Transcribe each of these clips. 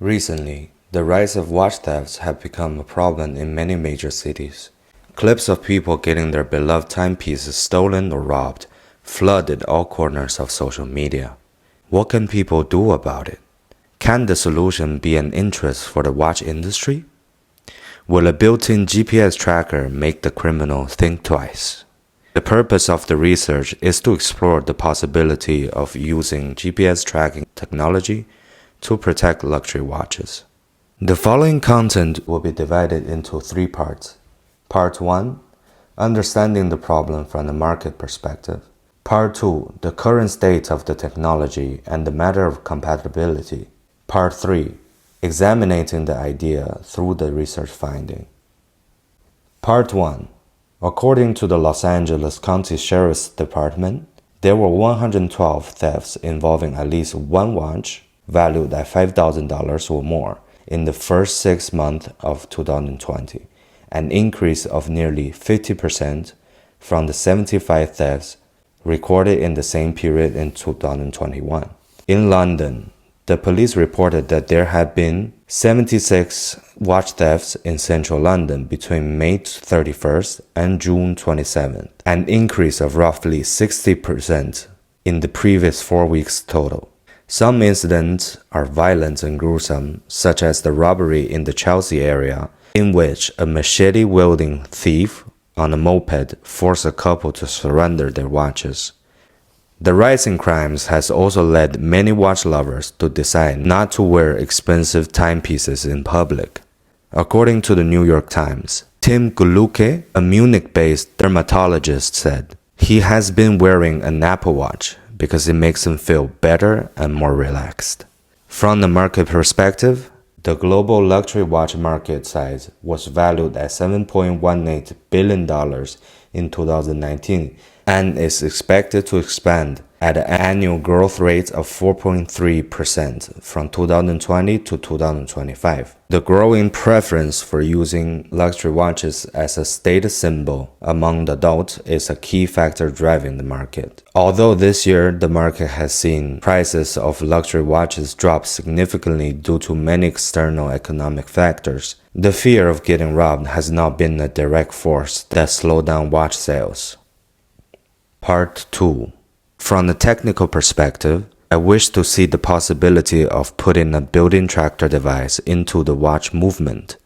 Recently, the rise of watch thefts have become a problem in many major cities. Clips of people getting their beloved timepieces stolen or robbed flooded all corners of social media. What can people do about it? Can the solution be an interest for the watch industry? Will a built-in GPS tracker make the criminal think twice? The purpose of the research is to explore the possibility of using GPS tracking technology to protect luxury watches. The following content will be divided into 3 parts. Part 1, understanding the problem from the market perspective. Part 2, the current state of the technology and the matter of compatibility. Part 3, examining the idea through the research finding. Part 1. According to the Los Angeles County Sheriff's Department, there were 112 thefts involving at least one watch valued at $5,000 or more in the first 6 months of 2020, an increase of nearly 50% from the 75 thefts recorded in the same period in 2021. In London, the police reported that there had been 76 watch thefts in central London between May 31st and June 27th, an increase of roughly 60% in the previous 4 weeks total. Some incidents are violent and gruesome, such as the robbery in the Chelsea area, in which a machete-wielding thief on a moped forced a couple to surrender their watches. The rise in crimes has also led many watch lovers to decide not to wear expensive timepieces in public. According to the New York Times, Tim Guluke, a Munich-based dermatologist, said, "He has been wearing an Apple Watch because it makes him feel better and more relaxed." From the market perspective, the global luxury watch market size was valued at $7.18 billion in 2019 and is expected to expand at an annual growth rate of 4.3% from 2020 to 2025. The growing preference for using luxury watches as a status symbol among the adults is a key factor driving the market. Although this year the market has seen prices of luxury watches drop significantly due to many external economic factors, the fear of getting robbed has not been a direct force that slowed down watch sales. Part 2. From the technical perspective, I wish to see the possibility of putting a built-in tracker device into the watch movement.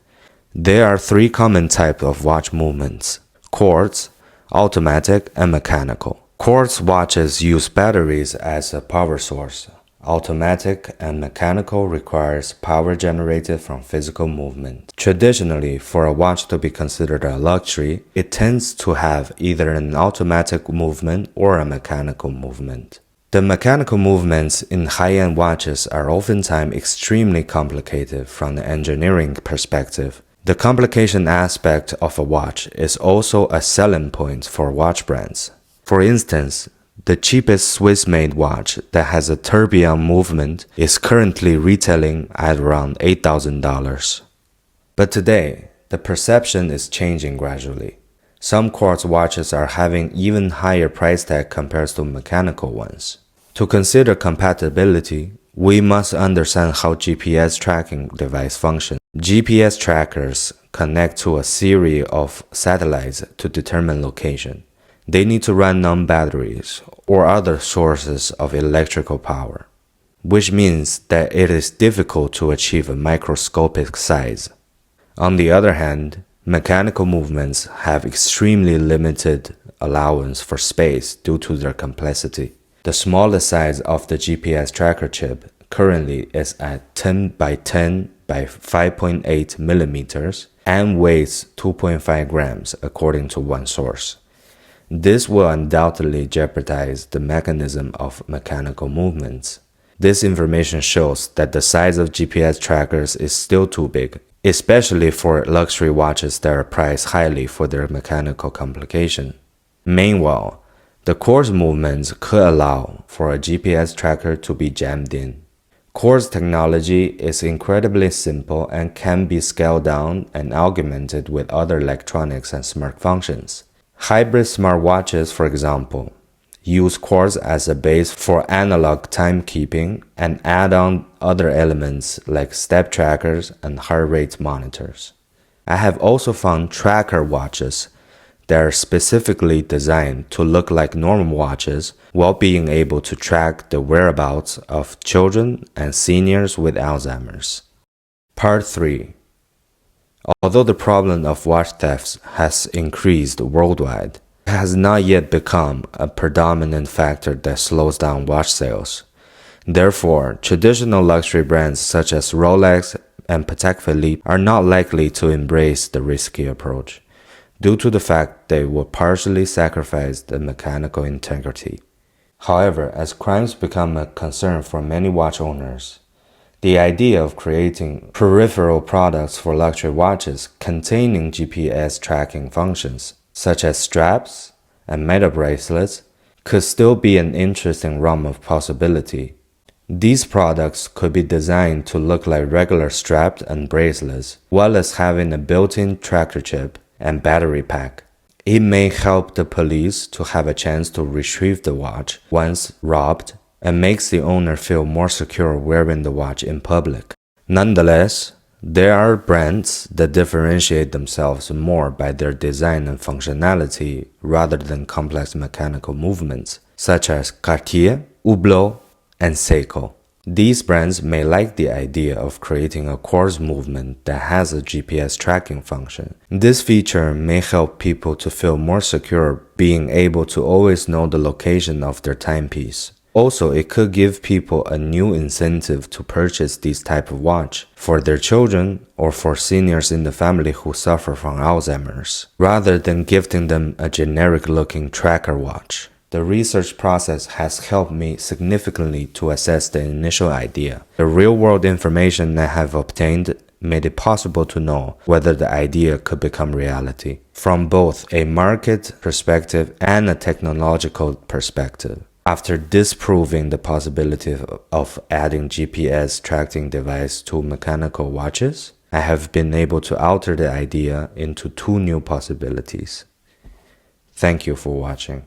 There are 3 common types of watch movements: quartz, automatic, and mechanical. Quartz watches use batteries as a power source. Automatic and mechanical requires power generated from physical movement. Traditionally, for a watch to be considered a luxury, it tends to have either an automatic movement or a mechanical movement. The mechanical movements in high-end watches are oftentimes extremely complicated from the engineering perspective. The complication aspect of a watch is also a selling point for watch brands. For instance, the cheapest Swiss-made watch that has a tourbillon movement is currently retailing at around $8,000. But today, the perception is changing gradually. Some quartz watches are having even higher price tag compared to mechanical ones. To consider compatibility, we must understand how GPS tracking device functions. GPS trackers connect to a series of satellites to determine location. They need to run on batteries or other sources of electrical power, which means that it is difficult to achieve a microscopic size. On the other hand, mechanical movements have extremely limited allowance for space due to their complexity. The smallest size of the GPS tracker chip currently is at 10 by 10 by 5.8 millimeters and weighs 2.5 grams according to one source. This will undoubtedly jeopardize the mechanism of mechanical movements. This information shows that the size of GPS trackers is still too big, especially for luxury watches that are priced highly for their mechanical complication. Meanwhile, the quartz movements could allow for a GPS tracker to be jammed in. Quartz technology is incredibly simple and can be scaled down and augmented with other electronics and smart functions. Hybrid smartwatches, for example, use quartz as a base for analog timekeeping, and add on other elements like step trackers and heart rate monitors. I have also found tracker watches that are specifically designed to look like normal watches while being able to track the whereabouts of children and seniors with Alzheimer's. Part 3. Although the problem of watch thefts has increased worldwide, it has not yet become a predominant factor that slows down watch sales. Therefore, traditional luxury brands such as Rolex and Patek Philippe are not likely to embrace the risky approach, due to the fact they will partially sacrifice the mechanical integrity. However, as crimes become a concern for many watch owners, the idea of creating peripheral products for luxury watches containing GPS tracking functions, such as straps and metal bracelets, could still be an interesting realm of possibility. These products could be designed to look like regular straps and bracelets, while as having a built-in tracker chip and battery pack. It may help the police to have a chance to retrieve the watch once robbed, and makes the owner feel more secure wearing the watch in public. Nonetheless, there are brands that differentiate themselves more by their design and functionality rather than complex mechanical movements, such as Cartier, Hublot, and Seiko. These brands may like the idea of creating a quartz movement that has a GPS tracking function. This feature may help people to feel more secure being able to always know the location of their timepiece. Also, it could give people a new incentive to purchase this type of watch for their children or for seniors in the family who suffer from Alzheimer's, rather than gifting them a generic-looking tracker watch. The research process has helped me significantly to assess the initial idea. The real-world information I have obtained made it possible to know whether the idea could become reality, from both a market perspective and a technological perspective. After disproving the possibility of adding GPS tracking device to mechanical watches, I have been able to alter the idea into 2 new possibilities. Thank you for watching.